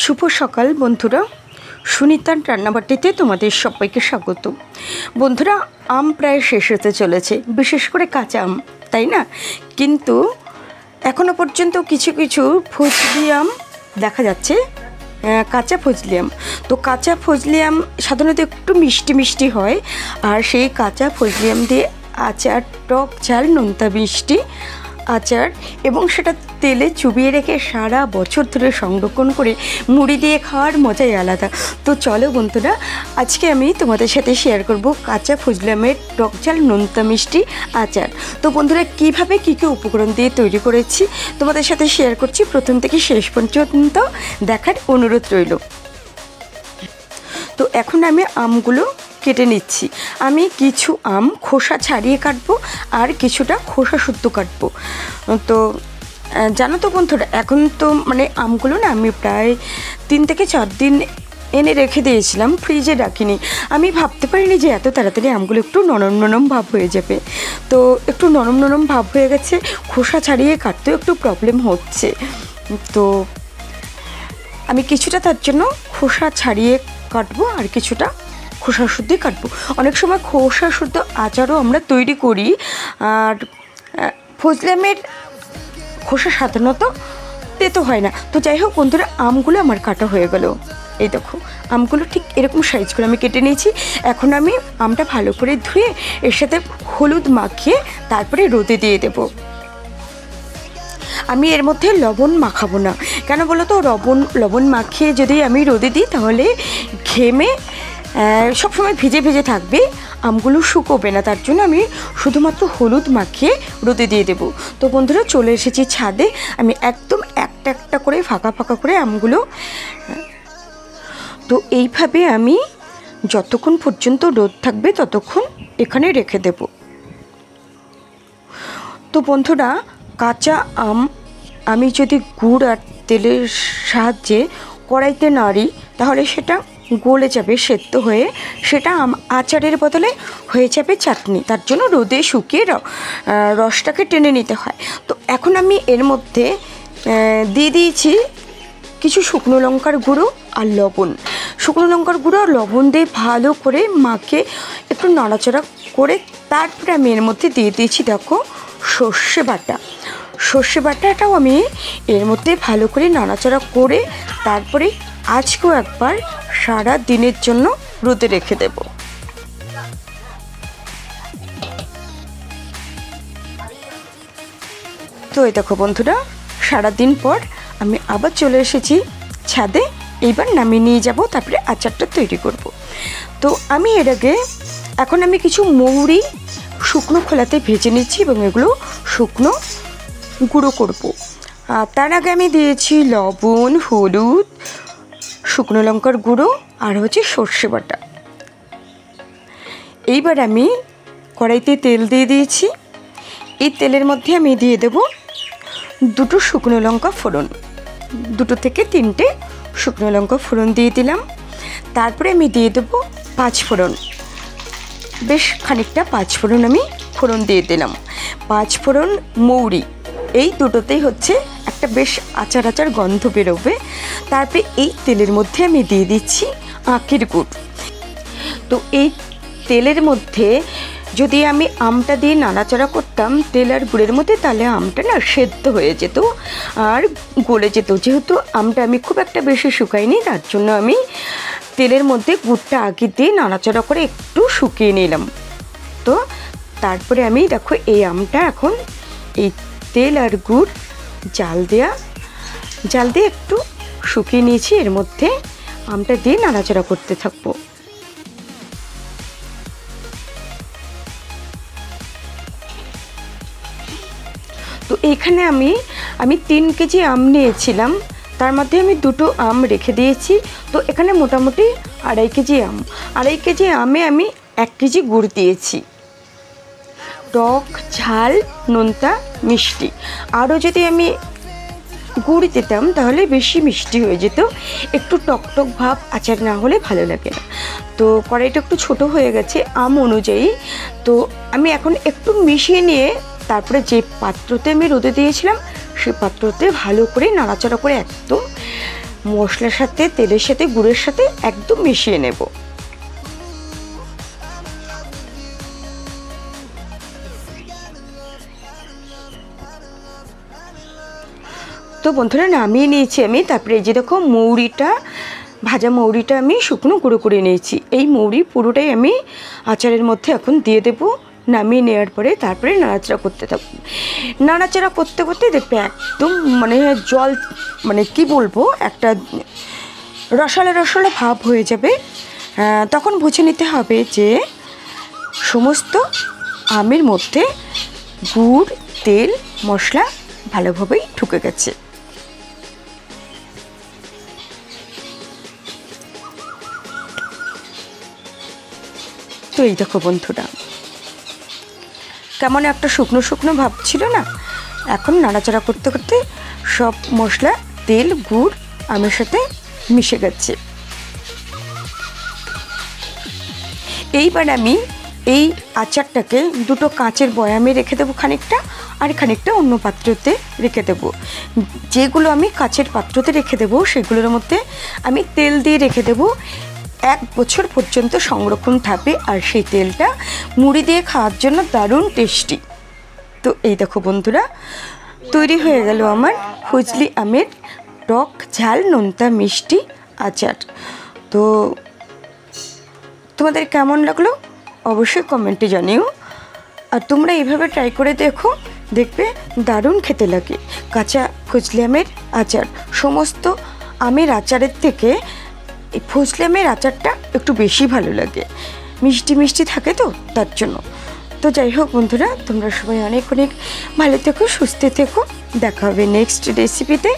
শুভ সকাল বন্ধুরা, সুনিতার রান্নাবাটিতে তোমাদের সবাইকে স্বাগত। বন্ধুরা, আম প্রায় শেষ হতে চলেছে, বিশেষ করে কাঁচা আম, তাই না? কিন্তু এখনও পর্যন্ত কিছু কিছু ফজলি আম দেখা যাচ্ছে, কাঁচা ফজলি আম। তো কাঁচা ফজলি আম সাধারণত একটু মিষ্টি মিষ্টি হয়, আর সেই কাঁচা ফজলি আম দিয়ে আচার, টক ঝাল নোনতা মিষ্টি আচার, এবং সেটা তেলে চুবিয়ে রেখে সারা বছর ধরে সংরক্ষণ করে মুড়ি দিয়ে খাওয়ার মজাই আলাদা। তো চলো বন্ধুরা, আজকে আমি তোমাদের সাথে শেয়ার করব কাঁচা ফজলি আমের টক ঝাল নোনতা মিষ্টি আচার। তো বন্ধুরা, কীভাবে কী কী উপকরণ দিয়ে তৈরি করেছি তোমাদের সাথে শেয়ার করছি, প্রথম থেকে শেষ পর্যন্ত দেখার অনুরোধ রইল। তো এখন আমি আমগুলো কেটে নিচ্ছি। আমি কিছু আম খোসা ছাড়িয়ে কাটবো, আর কিছুটা খোসা শুদ্ধ কাটবো। তো জানো তো বন্ধুরা, এখন তো আমগুলো না আমি প্রায় 3 থেকে 4 দিন এনে রেখে দিয়েছিলাম, ফ্রিজে রাখিনি। আমি ভাবতে পারিনি যে এত তাড়াতাড়ি আমগুলো একটু নরম নরম ভাব হয়ে যাবে। তো একটু নরম নরম ভাব হয়ে গেছে, খোসা ছাড়িয়ে কাটতেও একটু প্রবলেম হচ্ছে। তো আমি কিছুটা তার জন্য খোসা ছাড়িয়ে কাটবো, আর কিছুটা খোসা শুদ্ধই কাটবো। অনেক সময় খোসা শুদ্ধ আচারও আমরা তৈরি করি, আর ফজলি আমের খোসা সাধারণত তেতো হয় না। তো যাই হোক বন্ধুরা, আমগুলো আমার কাটা হয়ে গেল। এই দেখো, আমগুলো ঠিক এরকম সাইজ করে আমি কেটে নিয়েছি। এখন আমি আমটা ভালো করে ধুয়ে এর সাথে হলুদ মাখিয়ে তারপরে রোদে দিয়ে দেবো। আমি এর মধ্যে লবণ মাখাবো না, কেন বলো তো? লবণ মাখিয়ে যদি আমি রোদে দিই তাহলে ঘেমে সবসময় ভিজে ভিজে থাকবে, আমগুলো শুকোবে না। তার জন্য আমি শুধুমাত্র হলুদ মাখিয়ে রোদে দিয়ে দেবো। তো বন্ধুরা, চলে এসেছি ছাদে। আমি একদম একটা একটা করে ফাঁকা ফাঁকা করে আমগুলো, তো এইভাবে আমি যতক্ষণ পর্যন্ত রোদ থাকবে ততক্ষণ এখানে রেখে দেব। তো বন্ধুরা, কাঁচা আম আমি যদি গুড় আর তেলের সাহায্যে কড়াইতে নাড়ি তাহলে সেটা গলে যাবে, সেদ্ধ হয়ে সেটা আচারের বদলে হয়ে যাবে চাটনি। তার জন্য রোদে শুকিয়ে রসটাকে টেনে নিতে হয়। তো এখন আমি এর মধ্যে দিয়ে দিয়েছি কিছু শুকনো লঙ্কার গুঁড়ো আর লবণ। শুকনো লঙ্কার গুঁড়ো আর লবণ দিয়ে ভালো করে মাখে একটু নাড়াচাড়া করে তারপরে আমি এর মধ্যে দিয়ে দিয়েছি দেখো সর্ষে বাটা। সর্ষে বাটাটাও আমি এর মধ্যে ভালো করে নাড়াচাড়া করে তারপরে আজকেও একবার সারা দিনের জন্য রোদে রেখে দেব। তো এই দেখো বন্ধুরা, সারা দিন পর আমি আবার চলে এসেছি ছাদে। এইবার নামিয়ে নিয়ে যাব, তারপরে আচারটা তৈরি করব। তো আমি এর আগে এখন আমি কিছু মৌরি শুকনো খোলাতে ভেজে নিচ্ছি এবং এগুলো শুকনো গুঁড়ো করব। তার আগে আমি দিয়েছি লবণ, হলুদ, শুকনো লঙ্কার গুঁড়ো আর হচ্ছে সর্ষে বাটা। এইবার আমি কড়াইতে তেল দিয়ে দিয়েছি। এই তেলের মধ্যে আমি দিয়ে দেব 2 শুকনো লঙ্কা ফোড়ন, 2 থেকে 3টে শুকনো লঙ্কা ফোড়ন দিয়ে দিলাম। তারপরে আমি দিয়ে দেবো 5 ফোড়ন, বেশ খানিকটা 5 ফোড়ন আমি ফোড়ন দিয়ে দিলাম। 5 ফোড়ন মৌরি, এই দুটোতেই হচ্ছে একটা বেশ আচার আচার গন্ধ বেরোবে। তারপরে এই তেলের মধ্যে আমি দিয়ে দিচ্ছি আখের গুড়। তো এই তেলের মধ্যে যদি আমি আমটা দিয়ে নাড়াচাড়া করতাম তেল আর গুড়ের মধ্যে, তাহলে আমটা না সেদ্ধ হয়ে যেত আর গলে যেত। যেহেতু আমটা আমি খুব একটা বেশি শুকাইনি, তার জন্য আমি তেলের মধ্যে গুড়টা আগে দিয়ে নাড়াচাড়া করে একটু শুকিয়ে নিলাম। তো তারপরে আমি দেখো এই আমটা এখন এই তেল আর গুড় জাল দিয়ে একটু শুকিয়ে নিয়েছি। এর মধ্যে আমটা দিয়ে নাড়াচাড়া করতে থাকবো। তো এইখানে আমি 3 কেজি আম নিয়েছিলাম, তার মধ্যে আমি 2টো আম রেখে দিয়েছি। তো এখানে মোটামুটি 2.5 কেজি আম। 2.5 কেজি আমে আমি 1 কেজি গুড় দিয়েছি। টক ঝাল নোনতা মিষ্টি, আরও যদি আমি গুড় দিতাম তাহলে বেশি মিষ্টি হয়ে যেত, একটু টক টক ভাব আচার না হলে ভালো লাগে না। তো কড়াইটা একটু ছোট হয়ে গেছে আম অনুযায়ী। তো আমি এখন একটু মিশিয়ে নিয়ে তারপরে যে পাত্রতে আমি রোদে দিয়েছিলাম সেই পাত্রতে ভালো করে নাড়াচাড়া করে একদম মশলার সাথে, তেলের সাথে, গুড়ের সাথে একদম মিশিয়ে নেব। তো বন্ধুরা নামিয়ে নিয়েছি আমি। তারপরে এই যে দেখো মৌরিটা, ভাজা মৌরিটা আমি শুকনো গুঁড়ো করে নিয়েছি। এই মৌরি পুরোটাই আমি আচারের মধ্যে এখন দিয়ে দেবো। নামিয়ে নেওয়ার পরে তারপরে নাড়াচাড়া করতে থাকবো। নাড়াচাড়া করতে করতে দেখবে একদম মানে জল, মানে কি বলবো, একটা রসালো রসালো ভাব হয়ে যাবে। তখন বুঝে নিতে হবে যে সমস্ত আমের মধ্যে গুড়, তেল, মশলা ভালোভাবেই ঢুকে গেছে। তো এই দেখো বন্ধুরা, কেমন একটা শুকনো শুকনো ভাব ছিল না? এখন নাড়াচাড়া করতে করতে সব মশলা, তেল, গুড় আমের সাথে মিশে গেছে। এইবার আমি এই আচারটাকে দুটো কাঁচের বয়ামে রেখে দেবো খানিকটা, আর খানিকটা অন্য পাত্রতে রেখে দেবো। যেগুলো আমি কাঁচের পাত্রতে রেখে দেবো সেগুলোর মধ্যে আমি তেল দিয়ে রেখে দেবো। 1 বছর পর্যন্ত সংরক্ষণ থাকবে, আর সেই তেলটা মুড়ি দিয়ে খাওয়ার জন্য দারুণ টেস্টি। তো এই দেখো বন্ধুরা, তৈরি হয়ে গেল আমার ফজলি আমের টক ঝাল নোনতা মিষ্টি আচার। তো তোমাদের কেমন লাগলো অবশ্যই কমেন্টে জানিও। আর তোমরা এইভাবে ট্রাই করে দেখো, দেখবে দারুণ খেতে লাগে। কাঁচা ফজলি আমের আচার সমস্ত আমের আচারের থেকে এই ফজলি আমের আচারটা একটু বেশি ভালো লাগে, মিষ্টি মিষ্টি থাকে তো তার জন্য। তো যাই হোক বন্ধুরা, তোমরা সবাই অনেক অনেক ভালো থেকো, সুস্থ থেকো। দেখা হবে নেক্সট রেসিপিতে।